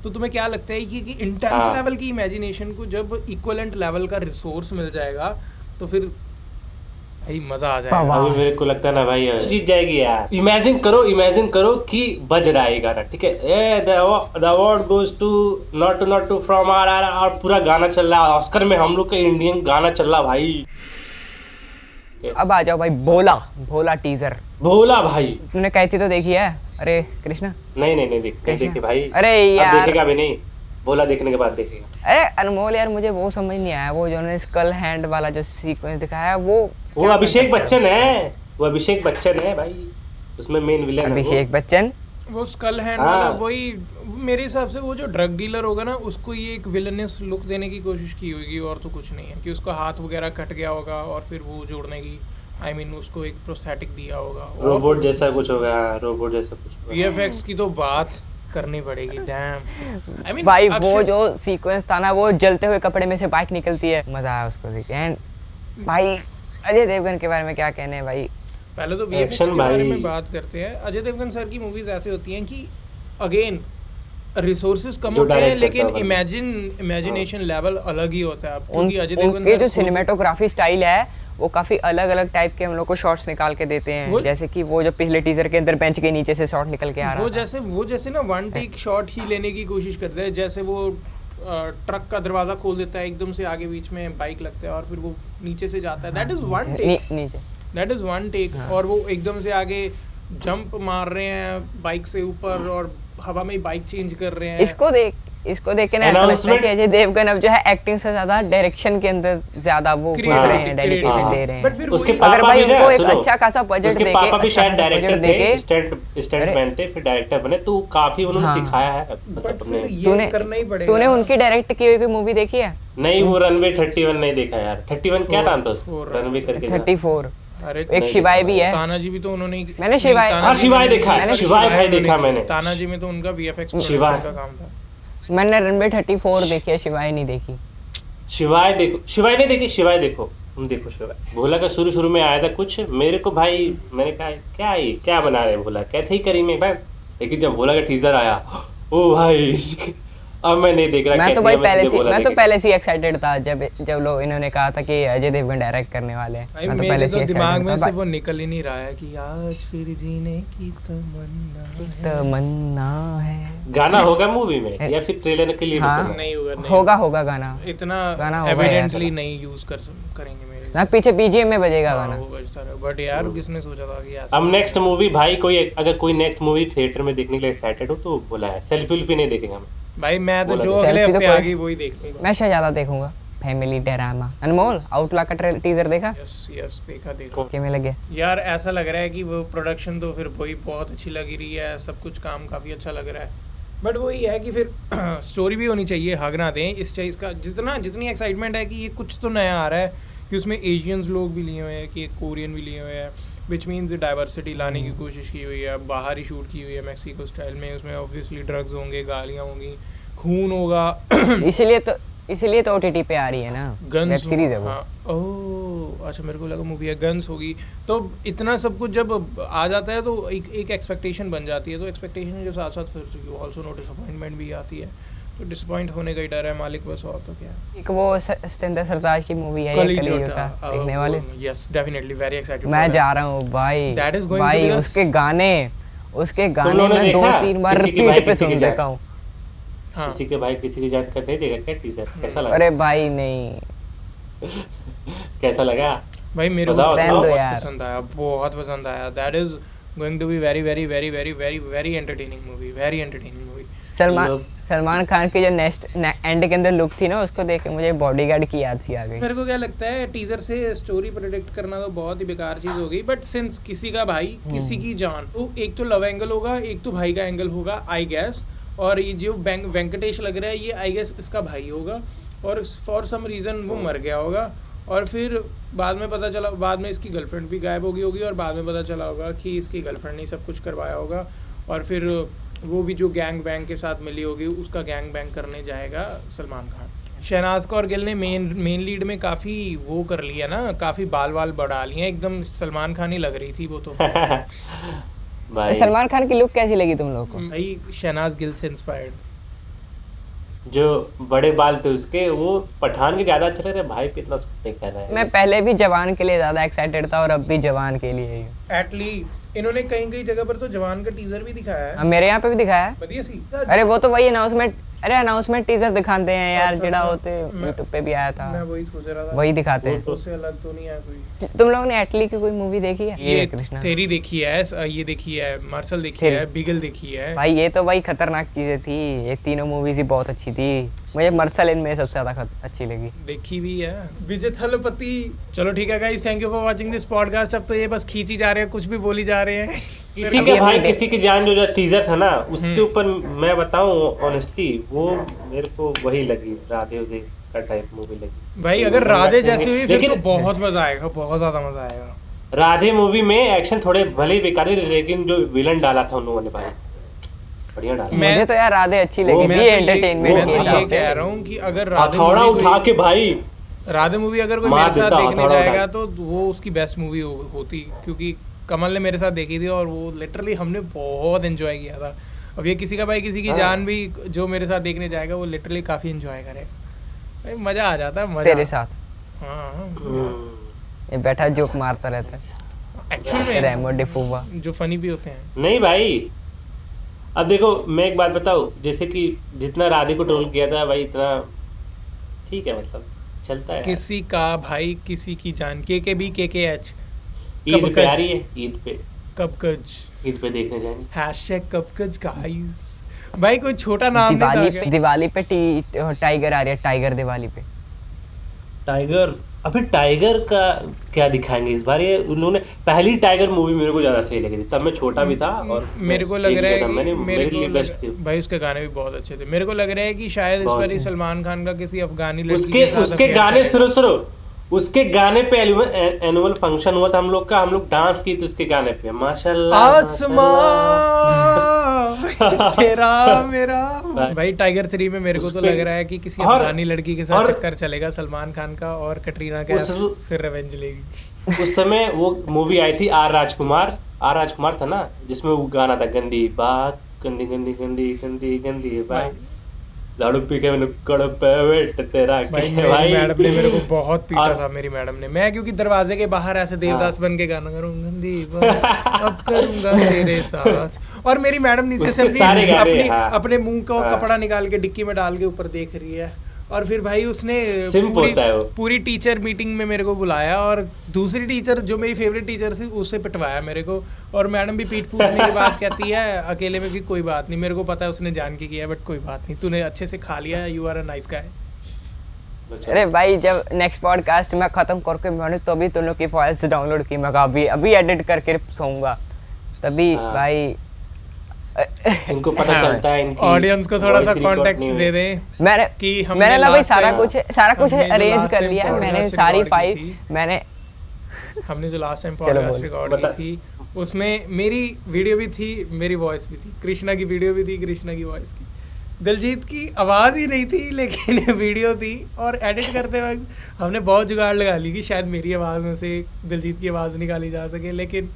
तो तुम्हें क्या लगता है कि इंटेंस लेवल की इमेजिनेशन को जब इक्वलेंट लेवल का रिसोर्स मिल जाएगा तो फिर भाई मजा आ जाएगा। वाह। अभी मेरे को लगता है ना भाई जीत जाएगी यार। इमेजिन करो कि बज रहा है ये गाना, ठीक है, a the award goes to Naatu from और पूरा गाना चल रहा है, ऑस्कर में हम लोग का इंडियन गाना चल रहा भाई। अब आ जाओ भाई, भोला टीजर। भोला भाई तुमने कहती तो देखी है? अरे कृष्णा, नहीं देखी भाई। अरे अब यार, देखेगा भी नहीं, भोला देखने के बाद देखेगा। अरे अनमोल यार, मुझे वो समझ नहीं आया, वो जो उन्होंने स्कल हैंड वाला जो सीक्वेंस दिखाया है, वो क्या अभिषेक concept बच्चन है, वो अभिषेक बच्चन है भाई, उसमें मेन विलेन है वो। अभिषेक बच्चन। वो स्कल हैंड हाँ। वाला वही, मेरे हिसाब से वो जो ड्रग डीलर होगा ना, उसको ये एक विलनस लुक देने की कोशिश की होगी, और तो कुछ नहीं है, कि उसका हाथ वगैरह कट गया होगा और फिर वो जोड़ने की उसको एक प्रोस्थेटिक दिया होगा, रोबोट जैसा कुछ होगा, रोबोट जैसा कुछ होगा। वीएफएक्स की तो बात करनी पड़ेगी। डैम भाई वो जो सीक्वेंस था ना, वो जलते हुए कपड़े में से बाइक निकलती है, मजा आया उसको देख। एंड भाई अजय देवगन के बारे में क्या कहने हैं भाई। पहले तो वीएफएक्स के बारे में बात करते हैं। अजय देवगन सर की मूवीज ऐसी होती हैं कि अगेन रिसोर्सेज कम होते हैं, लेकिन इमेजिनेशन लेवल अलग ही होता है, क्योंकि अजय देवगन उनके जो सिनेमेटोग्राफी स्टाइल है वो काफी अलग अलग टाइप के हम लोग को शॉट्स निकाल के देते हैं, जैसे कि वो जो पिछले टीजर के अंदर बेंच के नीचे से शॉट निकल के आ रहा था। वो जैसे ना वन टेक शॉट ही लेने की कोशिश करते हैं, जैसे वो ट्रक का दरवाजा खोल देता है एकदम से, आगे बीच में बाइक लगता है और फिर वो नीचे से जाता है, दैट इज वन टेक, नीचे दैट इज वन टेक। और वो एकदम से आगे जंप मार रहे हैं बाइक से ऊपर और हवा में बाइक चेंज कर रहे हैं। इसको देख के ना ऐसा लगता है कि अजय देवगन अब जो है एक्टिंग से ज्यादा डायरेक्शन के अंदर ज्यादा वो घुस रहे हैं, डेडिकेशन दे रहे हैं। बट फिर उसके अगर पापा भाई भी ना, उनको एक सुनो, अच्छा खासा बजट उसके देके, पापा भी अच्छा शायद खासा डायरेक्टर बजट देके, थे, स्टंट थे, फिर डायरेक्टर बने, तो काफी उन्होंने सिखाया है। बट फिर ये करना ही पड़ेगा। तूने उनकी डायरेक्ट की हुई कोई मूवी देखी है? नहीं, वो रनवे 31 नहीं देखा यार। 31 क्या नाम था उसका? रनवे करके 34। अरे एक शिवाय भी है। तानाजी भी तो उन्होंने, मैंने शिवाय, हाँ शिवाय देखा है, शिवाय भाई देखा मैंने। तानाजी में तो उनका वीएफएक्स शिवाय का काम था। मैंने रनवे 34 देखी है, शिवाय नहीं देखी। शिवाय देखो, शिवाय नहीं देखी, शिवाय देखो, तुम देखो शिवाय। भोला का शुरू में आया था कुछ, मेरे को भाई मैंने कहा क्या बना रहे भोला, कहते ही करी में भाई, लेकिन जब भोला का टीजर आया, ओ भाई अब मैं नहीं देख रहा। मैं तो भाई पहले से एक्साइटेड था जब लोग इन्होंने कहा था कि अजय देवगन डायरेक्ट करने वाले हैं। मैं तो पहले से दिमाग में से वो निकल ही नहीं रहा है कि आज फिर जीने की तमन्ना है। गाना होगा मूवी में या फिर ट्रेलर के लिए? हाँ, नहीं होगा गाना। इतना एविडेंटली नहीं यूज करेंगे मेरे ना, पीछे बीजीएम में बजेगा गाना। वो बजता रहा, बट यार किसने सोचा था कि ऐसा। अब नेक्स्ट मूवी भाई, अगर कोई नेक्स्ट मूवी थिएटर में देखने के लिए एक्साइटेड हो तो बोला है। सेल्फी नहीं देखेंगे हम भाई, मैं तो जो अगले हफ्ते आ गई वही देख लूंगा। मैं शायद देखूंगा फैमिली ड्रामा। अनमोल, आउटला का टीजर देखा? यस देखा। कैसे लगे यार? ऐसा लग रहा है कि वो प्रोडक्शन तो फिर वही बहुत अच्छी लग रही है, सब कुछ काम काफी अच्छा लग रहा है, बट वही है कि फिर स्टोरी भी होनी चाहिए, हग ना दें इस चीज़ का। जितनी एक्साइटमेंट है कि ये कुछ तो नया आ रहा है, कि उसमें एशियंस लोग भी लिए हुए हैं, कि एक कोरियन भी लिए हुए हैं, विच मीन्स डाइवर्सिटी लाने की कोशिश की हुई है, बाहर ही शूट की हुई है मैक्सिको स्टाइल में। उसमें ऑब्वियसली ड्रग्स होंगे, गालियाँ होंगी, खून होगा। इसलिए तो OTT पे आ रही है ना, गन्स वेब सीरीज है वो। हाँ, ओह अच्छा, मेरे को लगा मूवी है। गन्स होगी तो इतना सब कुछ जब आ जाता है तो एक एक्सपेक्टेशन बन जाती है, तो एक्सपेक्टेशन के साथ साथ फिर यू ऑल्सो नो डिसअपॉइंटमेंट भी आती है, तो डिसअपॉइंट होने का ही डर है मालिक, बस और तो क्या। एक वो सतेंद्र सरताज की मूवी है कलीजुग का, देखने वाले? Yes definitely, very excited. मैं जा रहा हूँ भाई। That is going भाई to be a उसके गाने मैं 2-3 बार किसी की रिपीट भाई पे किसी की सुन जान? लेता हूँ। हाँ, किसी के भाई किसी की जान कर नहीं देगा क्या टीजर? कैसा लगा? अरे भाई नहीं, कैसा लगा भाई मेरे को बताओ, बहुत यार। पसंद आया, बहुत पसंद आया। That is going to be very very very very very very entertaining movie, very entertaining movie. Salman Khan की जो नेक्स्ट एंड के अंदर लुक थी ना, उसको देख के मुझे बॉडीगार्ड की याद सी आ गई। मेरे को क्या लगता है, टीजर से स्टोरी प्रेडिक्ट करना तो बहुत ही बेकार चीज होगी, बट सिंस किसी का भाई किसी की जान, तो एक तो लव एंगल होगा, एक तो भाई का एंगल होगा आई गेस, और ये जो वेंकटेश लग रहा है ये आई गेस इसका भाई होगा, और फॉर सम रीज़न वो मर गया होगा, और फिर बाद में पता चला, बाद में इसकी गर्लफ्रेंड भी गायब हो गई होगी, और बाद में पता चला होगा कि इसकी गर्लफ्रेंड ने सब कुछ करवाया होगा, और फिर वो भी जो गैंग बैंग के साथ मिली होगी उसका गैंग बैंग करने जाएगा सलमान खान। शहनाज कौर गिल ने मेन लीड में काफ़ी वो कर लिया ना, काफ़ी बाल बढ़ा लिए, एकदम सलमान खान ही लग रही थी वो तो। भाई सलमान खान की लुक कैसी लगी तुम लोग को? भाई शहनाज गिल से इंस्पायर्ड। जो बड़े बाल थे उसके, वो पठान के ज्यादा अच्छे लग रहे भाई पे, इतना नहीं कर रहा है। मैं पहले भी जवान के लिए ज्यादा एक्साइटेड था और अब भी जवान के लिए ही हूँ। एटली इन्होंने कहीं कहीं जगह पर तो जवान का टीजर भी दिखाया है, मेरे यहाँ पे भी दिखाया है। बढ़िया सी। अरे वो तो वही अनाउंसमेंट, अरे अनाउंसमेंट टीजर दिखाते हैं यार, अच्छा, जेड़ा अच्छा। होते यूट्यूब पे भी आया था, मैं वही सोच रहा था, वही दिखाते हैं। उससे अलग तो नहीं है कोई। तुम लोगों ने एटली की कोई मूवी देखी है? ये कृष्णा तेरी देखी है, ये देखी है, मार्शल देखी तेरी। है, बिगल देखी है। भाई ये तो भाई खतरनाक चीजें थी, ये तीनों मूवीज ही बहुत अच्छी थी। मुझे मर्सल इनमें सबसे ज्यादा अच्छी लगी। देखी भी है विजय थलपति। चलो ठीक है guys, thank you for watching this podcast. अब तो ये बस खींची जा रहे हैं, कुछ भी बोली जा रहे हैं। किसी के भाई किसी की जान जो टीजर था ना, उसके ऊपर मैं बताऊं ऑनेस्टली, वो मेरे को वही लगी, राधे उदय का टाइप मूवी लगी भाई अगर राधे जैसी हुई फिर लेकिन तो बहुत मजा आएगा, बहुत ज्यादा मजा आएगा। राधे मूवी में एक्शन थोड़े भले ही बेकार थे, लेकिन जो विलन डाला था उन लोगों ने भाई बढ़िया डाला। मुझे तो यार राधे अच्छी लगी मैं थी तो ये एंटरटेनमेंट के हिसाब से। कह रहा हूँ कि अगर राधे हथौड़ा मूवी उठा के भाई, राधे मूवी अगर कोई मार मेरे साथ देता देखने हथौड़ा जाएगा उठा तो वो उसकी बेस्ट मूवी होती, क्योंकि कमल ने मेरे साथ देखी थी और वो लिटरली हमने बहुत एंजॉय किया था। अब ये किसी का भाई किसी की जान भी जो मेरे साथ देखने जाएगा वो लिटरली काफी एंजॉय करेगा भाई, मजा आ जाता है। मजा तेरे साथ हाँ ये बैठा जोक मारता रहता है एक्चुअल में रेमो डिफूवा। जो फनी भी होते हैं। नहीं भाई अब देखो मैं एक बात बताऊं, जैसे कि जितना राधे को ट्रोल किया था भाई, इतना ठीक है, मतलब चलता है। किसी का भाई किसी की जान, KKBKKH ईद पे आ रही है, ईद पे कबकज, ईद पे देखने जाएंगे। हैशटैग कबकज गाइस। भाई कोई छोटा नाम नहीं था क्या? दिवाली पे टाइगर आ रही है, टाइगर दिवाली पे। टाइगर, अबे टाइगर का क्या दिखाएंगे इस बार? ये उन्होंने पहली टाइगर मूवी मेरे को ज्यादा सही लगी थी, तब मैं छोटा भी था और मेरे को लग रहा है कि मेरे लिए बेस्ट थी भाई उसके गाने भी बहुत अच्छे थे। मेरे को लग रहा है कि शायद इस बार सलमान खान का किसी अफगानी लड़की उसके के साथ उसके affair गाने चलेगा। सुनो उसके गाने पे एनुअल फंक्शन हुआ था हम लोग का, हम लोग डांस की थी उसके गाने पे, माशाल्लाह आसमां तेरा मेरा। भाई टाइगर 3 में मेरे को तो लग रहा है कि किसी अफगानी लड़की के साथ चक्कर चलेगा सलमान खान का और कटरीना कैफ फिर रिवेंज लेगी। उस समय वो मूवी आई थी आर राजकुमार था ना, जिसमें वो गाना था गंदी बात, गंदी गंदी गंदी गंदी गंदी बात, दारू पी के नुक्कड़ पे बैठ तेरा भाई मेरी मैडम ने मेरे को बहुत पीटा था, मेरी मैडम ने। मैं क्योंकि दरवाजे के बाहर ऐसे देवदास बन के गाना करूँ, गंदी बात अब करूंगा तेरे साथ, और मेरी मैडम नीचे से अपने मुंह का कपड़ा निकाल के डिक्की में डाल के ऊपर देख रही है। और फिर भाई उसने पूरी टीचर मीटिंग में मेरे को बुलाया और दूसरी टीचर जो मेरी फेवरेट टीचर थी उससे पिटवाया मेरे को, और मैडम भी पीठ पूछने के बाद कहती है अकेले में कि कोई बात नहीं, मेरे को पता है उसने जान के किया, बट कोई बात नहीं, तूने अच्छे से खा लिया, you are a nice guy. अरे भाई जब नेक्स्ट पॉडकास्ट मैं खत्म करके मैंने तो अभी तुम लोग की फाइल्स डाउनलोड की, मैं अभी एडिट करके सोऊंगा तभी भाई इनको पता चलता है, इनकी ऑडियंस को थोड़ा सा कॉन्टेक्स्ट दे दें। मैंने ना भाई सारा कुछ अरेंज कर लिया, मैंने सारी फाइल हमने जो लास्ट टाइम पॉडकास्ट रिकॉर्ड की थी उसमें मेरी वीडियो भी थी, मेरी वॉइस भी थी, कृष्णा की वीडियो भी थी, कृष्णा की वॉइस की, दिलजीत की आवाज़ ही नहीं थी लेकिन वीडियो थी, और एडिट करते वक्त हमने बहुत जुगाड़ लगा ली कि शायद मेरी आवाज़ में से दिलजीत की आवाज़ निकाली जा सके, लेकिन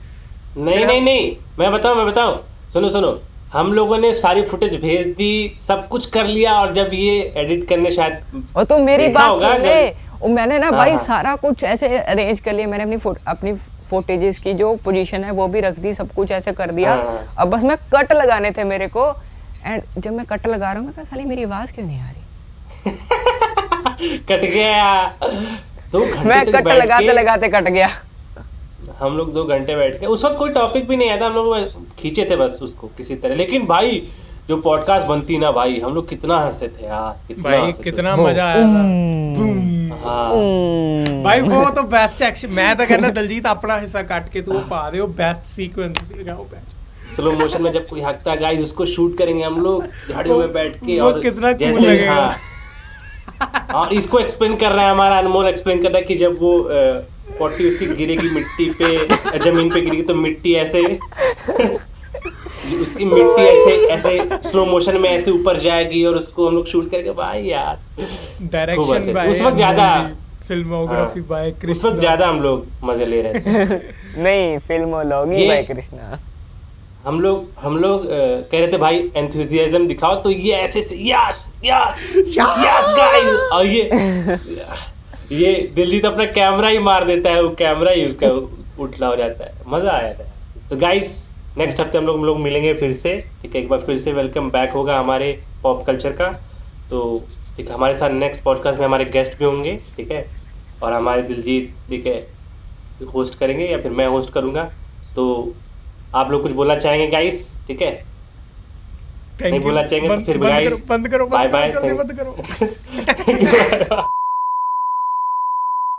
नहीं मैं बताऊं सुनो हम लोगों ने सारी फुटेज भेज दी, सब कुछ कर लिया, और जब ये एडिट करने शायद और तो मेरी बात सुन ले, मैंने ना भाई हाँ। सारा कुछ ऐसे अरेंज कर लिया, मैंने अपनी फुटेजेस की जो पोजीशन है वो भी रख दी, सब कुछ ऐसे कर दिया। हाँ। अब बस मैं कट लगाने थे मेरे को, एंड जब मैं कट लगा रहा हूँ मैं कहा साली मेरी आवाज क्यों नहीं आ रही कट गया 2 घंटे मैं कट लगाते कट गया। हम लोग 2 घंटे बैठ के, उस वक्त कोई टॉपिक भी नहीं आया था, हम लोग खींचे थे बस उसको किसी तरह, लेकिन भाई जो पॉडकास्ट बनती ना भाई, हम लोग कितना हंसे थे यार, भाई कितना मजा आया था। हाँ भाई वो तो बेस्ट एक्शन, मैं तो कहना दिलजीत अपना हिस्सा काट के तू पा दे, वो बेस्ट सीक्वेंस स्लो मोशन में जब कोई हकता गाइस उसको शूट करेंगे हम लोग झाड़ियों में बैठ के, वो और कितना कूल जैसे लगेगा। और इसको एक्सप्लेन कर रहा है हमारा अनमोल, एक्सप्लेन कर रहा है कि जब वो पोटी उसकी गिरेगी मिट्टी पे, जमीन पे गिरेगी तो मिट्टी ऐसे उसकी मिट्टी ऐसे स्लो मोशन में ऐसे ऊपर जाएगी, और उसको हम लोग शूट करके भाई यार डायरेक्शन बाय उस वक्त ज्यादा फिल्मोग्राफी बाय कृष्णा, उस वक्त ज्यादा हम लोग मजे ले रहे थे। नहीं फिल्मोलॉजी बाय कृष्णा। हम लोग कह रहे थे भाई एंथुसियाज्म दिखाओ, तो ये ऐसे से यस यस यस गाइस, और ये दिलजीत अपना कैमरा ही मार देता है, वो कैमरा ही उसका उठला हो जाता है, मजा आया था। तो गाइस नेक्स्ट हफ्ते हम लोग मिलेंगे फिर से, ठीक है। एक बार फिर से वेलकम बैक होगा हमारे पॉप कल्चर का। तो ठीक है, हमारे साथ नेक्स्ट पॉडकास्ट में हमारे गेस्ट भी होंगे, ठीक है, और हमारे दिलजीत, ठीक है, होस्ट करेंगे या फिर मैं होस्ट करूँगा। तो आप लोग कुछ बोलना चाहेंगे गाइस, ठीक है? नहीं बोलना चाहेंगे तो फिर गाइस बंद करो बाय बाय, जल्दी बंद करो।